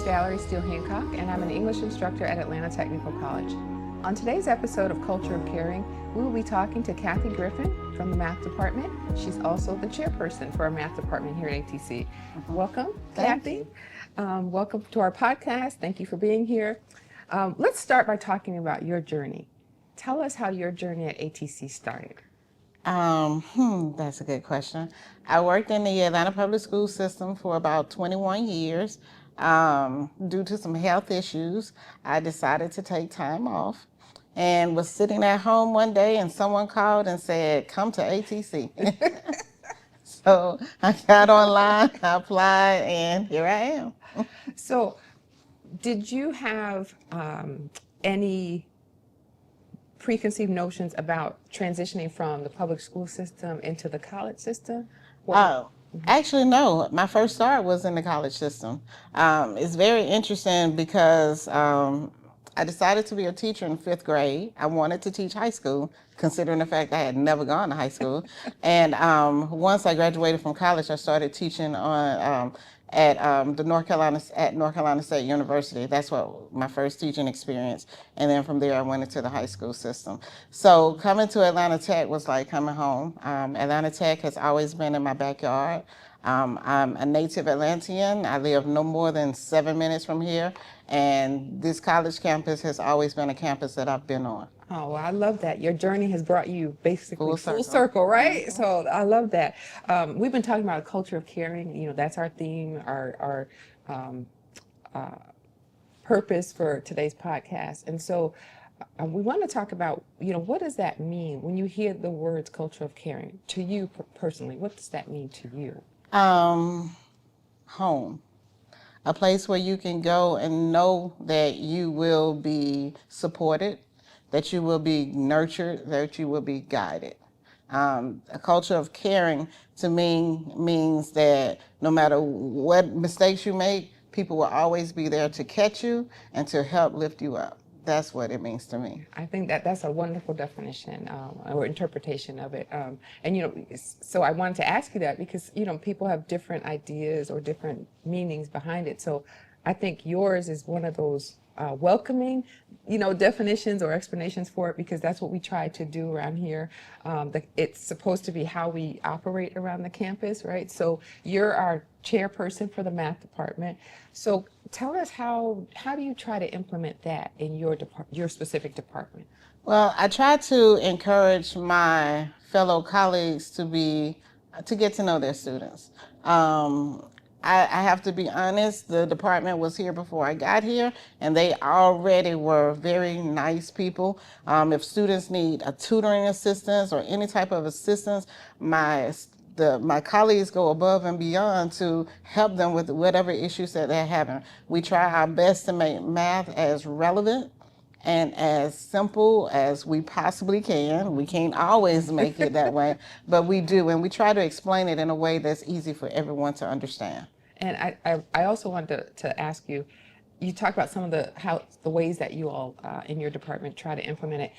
is Valerie Steele-Hancock, and I'm an English instructor at Atlanta Technical College. On today's episode of Culture of Caring, we will be talking to Kathy Griffin from the Math Department. She's also the chairperson for our Math Department here at ATC. Welcome, Kathy. Welcome to our podcast. Thank you for being here. Let's start by talking about your journey. Tell us how your journey at ATC started. That's a good question. I worked in the Atlanta public school system for about 21 years. Due to some health issues, I decided to take time off and was sitting at home one day and someone called and said, come to ATC. So I got online, I applied, and here I am. So, did you have any preconceived notions about transitioning from the public school system into the college system? Actually, no. My first start was in the college system. It's very interesting because I decided to be a teacher in 5th grade. I wanted to teach high school, considering the fact I had never gone to high school. And once I graduated from college, I started teaching on at North Carolina State University. That's what my first teaching experience. And then from there, I went into the high school system. So coming to Atlanta Tech was like coming home. Atlanta Tech has always been in my backyard. I'm a native Atlantean. I live no more than 7 minutes from here. And this college campus has always been a campus that I've been on. Oh, well, I love that. Your journey has brought you basically full circle, right? Mm-hmm. So I love that. We've been talking about a culture of caring. You know, that's our theme, our purpose for today's podcast. And so we want to talk about, you know, what does that mean when you hear the words culture of caring to you personally? What does that mean to you? Home. A place where you can go and know that you will be supported, that you will be nurtured, that you will be guided. A culture of caring to me means that no matter what mistakes you make, people will always be there to catch you and to help lift you up. That's what it means to me. I think that's a wonderful definition or interpretation of it. And, you know, so I wanted to ask you that because, you know, people have different ideas or different meanings behind it. So I think yours is one of those welcoming, you know, definitions or explanations for it, because that's what we try to do around here. It's supposed to be how we operate around the campus, right? So you're our chairperson for the math department. So tell us how do you try to implement that in your specific department? Well, I try to encourage my fellow colleagues to get to know their students. I have to be honest, the department was here before I got here, and they already were very nice people. If students need a tutoring assistance or any type of assistance, my colleagues go above and beyond to help them with whatever issues that they're having. We try our best to make math as relevant and as simple as we possibly can. We can't always make it that way, but we do, and we try to explain it in a way that's easy for everyone to understand. And I also wanted to ask you, you talked about some of the ways that you all in your department try to implement it.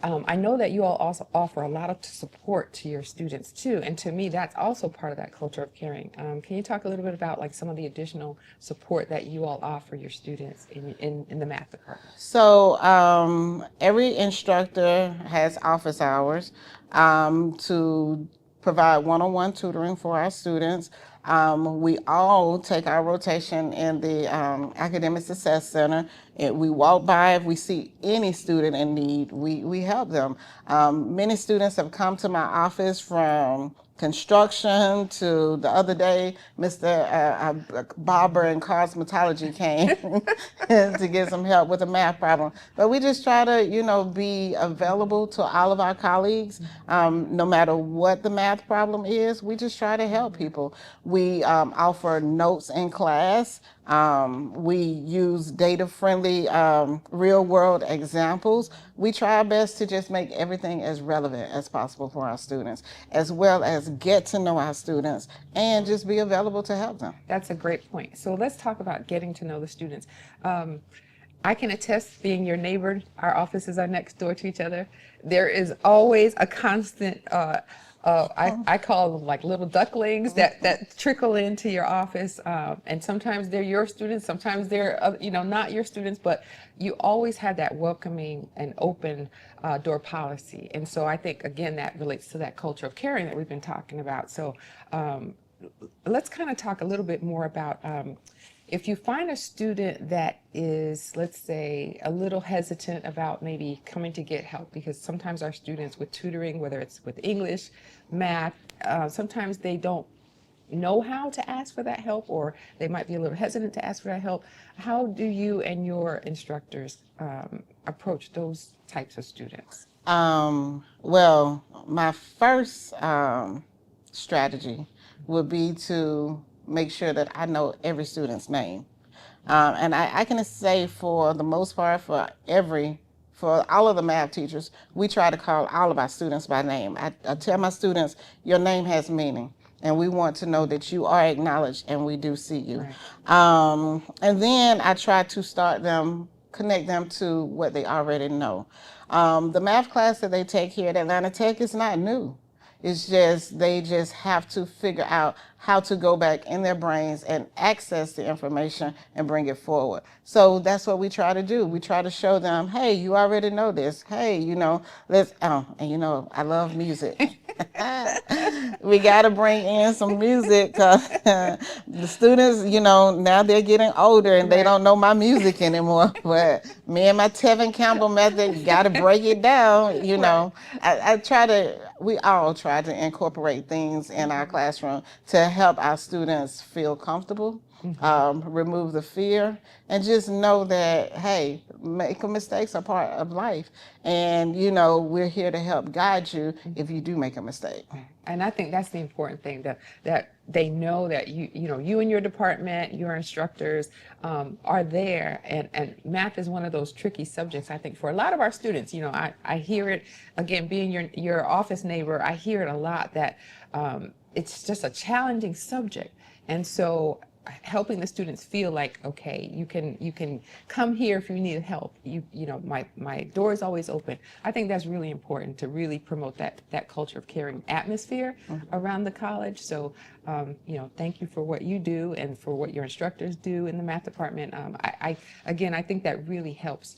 I know that you all also offer a lot of support to your students too, and to me that's also part of that culture of caring. Can you talk a little bit about like some of the additional support that you all offer your students in the math department? So every instructor has office hours to provide one-on-one tutoring for our students. We all take our rotation in the Academic Success Center. We walk by, if we see any student in need, we help them. Many students have come to my office from construction to the other day, Mr. Barber in cosmetology came to get some help with a math problem. But we just try to, you know, be available to all of our colleagues, no matter what the math problem is. We just try to help people. We offer notes in class. We use data-friendly, real-world examples. We try our best to just make everything as relevant as possible for our students, as well as get to know our students and just be available to help them. That's a great point. So let's talk about getting to know the students. I can attest, being your neighbor, our offices are next door to each other. There is always a constant I call them like little ducklings that trickle into your office, and sometimes they're your students, sometimes they're not your students, but you always have that welcoming and open door policy. And so I think again that relates to that culture of caring that we've been talking about. So let's kind of talk a little bit more about if you find a student that is, let's say, a little hesitant about maybe coming to get help, because sometimes our students with tutoring, whether it's with English, math, sometimes they don't know how to ask for that help, or they might be a little hesitant to ask for that help. How do you and your instructors approach those types of students? Well, my first strategy would be to make sure that I know every student's name. And I can say for the most part, for all of the math teachers, we try to call all of our students by name. I tell my students, your name has meaning, and we want to know that you are acknowledged and we do see you. Right. And then I try to connect them to what they already know. The math class that they take here at Atlanta Tech is not new. It's just they just have to figure out how to go back in their brains and access the information and bring it forward. So that's what we try to do. We try to show them, hey, you already know this. Hey, let's, I love music. We got to bring in some music because the students, now they're getting older and they don't know my music anymore. But me and my Tevin Campbell method, you got to break it down, we all try to incorporate things in our classroom to help our students feel comfortable, remove the fear, and just know that, hey, making mistakes are part of life. And, we're here to help guide you if you do make a mistake. And I think that's the important thing, that they know that you and your department, your instructors are there. And math is one of those tricky subjects, I think, for a lot of our students. I hear it, again, being your office neighbor, I hear it a lot that it's just a challenging subject. And so helping the students feel like, okay, you can come here if you need help. My door is always open. I think that's really important to really promote that culture of caring atmosphere around the college. So, thank you for what you do and for what your instructors do in the math department. I think that really helps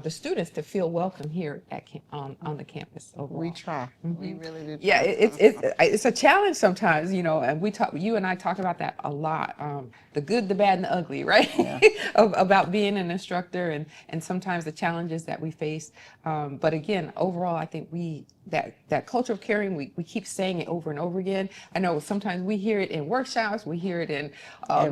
the students to feel welcome here on the campus overall. We try. We really do try. Yeah, it's a challenge sometimes, and you and I talk about that a lot. The good, the bad, and the ugly, right? Yeah. About being an instructor and sometimes the challenges that we face. But again, overall, I think that culture of caring, we keep saying it over and over again. I know sometimes we hear it in workshops, we hear it in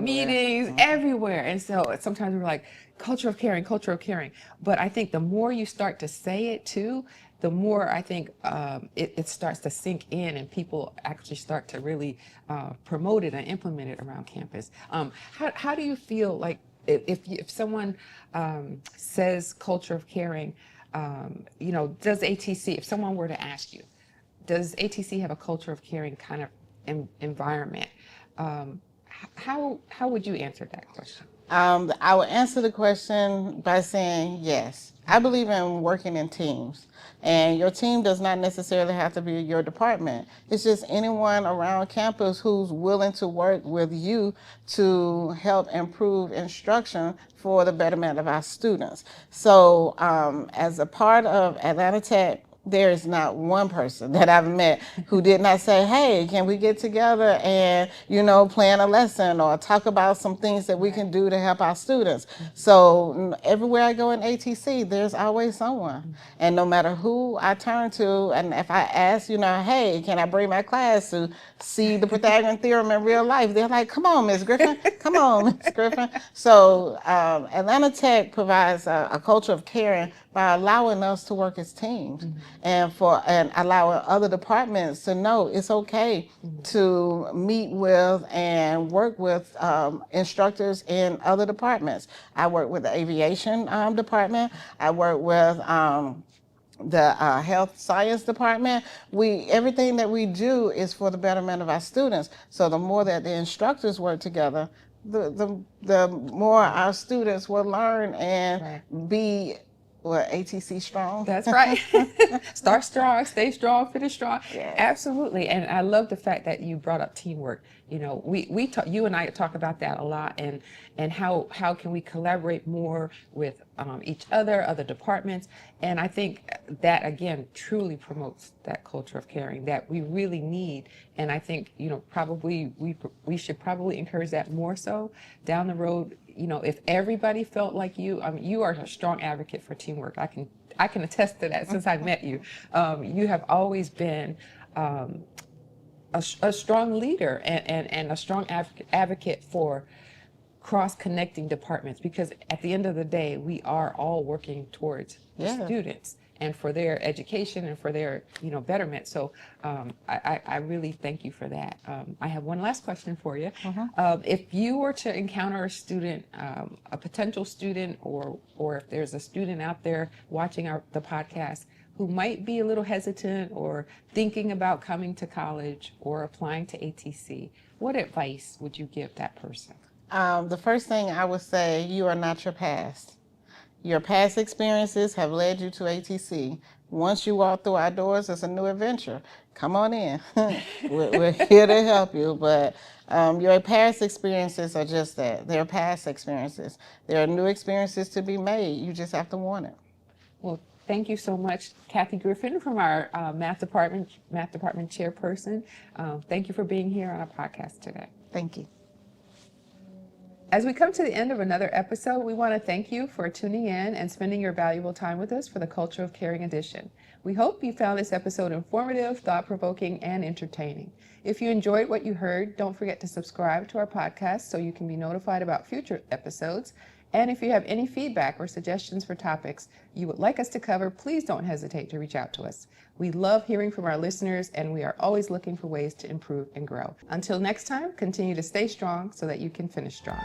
meetings, everywhere. And so sometimes we're like, culture of caring, culture of caring. But I think the more you start to say it too, the more I think it starts to sink in and people actually start to really promote it and implement it around campus. How do you feel like if someone says culture of caring, does ATC, if someone were to ask you, does ATC have a culture of caring kind of environment? How would you answer that question? I would answer the question by saying yes. I believe in working in teams, and your team does not necessarily have to be your department. It's just anyone around campus who's willing to work with you to help improve instruction for the betterment of our students. So as a part of Atlanta Tech, there is not one person that I've met who did not say, hey, can we get together and, plan a lesson or talk about some things that we can do to help our students. So everywhere I go in ATC, there's always someone. And no matter who I turn to, and if I ask, hey, can I bring my class to see the Pythagorean theorem in real life? They're like, come on, Ms. Griffin, come on, Ms. Griffin. So Atlanta Tech provides a culture of caring by allowing us to work as teams and allowing other departments to know it's okay to meet with and work with instructors in other departments. I work with the aviation department. I work with the health science department. Everything that we do is for the betterment of our students. So the more that the instructors work together, the more our students will learn and be What, ATC strong? That's right. Start strong, stay strong, finish strong. Yes. Absolutely. And I love the fact that you brought up teamwork. You know, we talk, you and I talk about that a lot, and how can we collaborate more with each other departments. And I think that, again, truly promotes that culture of caring that we really need. And I think, you know, probably we should probably encourage that more so down the road. You know, if everybody felt like you, I mean, you are a strong advocate for teamwork. I can attest to that since I met you. You have always been a strong leader and a strong advocate for cross-connecting departments, because at the end of the day, we are all working towards the students and for their education and for their, you know, betterment. So I really thank you for that. I have one last question for you. If you were to encounter a student, a potential student, or if there's a student out there watching the podcast who might be a little hesitant or thinking about coming to college or applying to ATC, what advice would you give that person? The first thing I would say, you are not your past. Your past experiences have led you to ATC. Once you walk through our doors, it's a new adventure. Come on in. We're here to help you, but your past experiences are just that. They're past experiences. There are new experiences to be made. You just have to want it. Well, thank you so much, Kathy Griffin, from our math department chairperson. Thank you for being here on our podcast today. Thank you. As we come to the end of another episode, we want to thank you for tuning in and spending your valuable time with us for the Culture of Caring edition. We hope you found this episode informative, thought-provoking, and entertaining. If you enjoyed what you heard, don't forget to subscribe to our podcast so you can be notified about future episodes. And if you have any feedback or suggestions for topics you would like us to cover, please don't hesitate to reach out to us. We love hearing from our listeners, and we are always looking for ways to improve and grow. Until next time, continue to stay strong so that you can finish strong.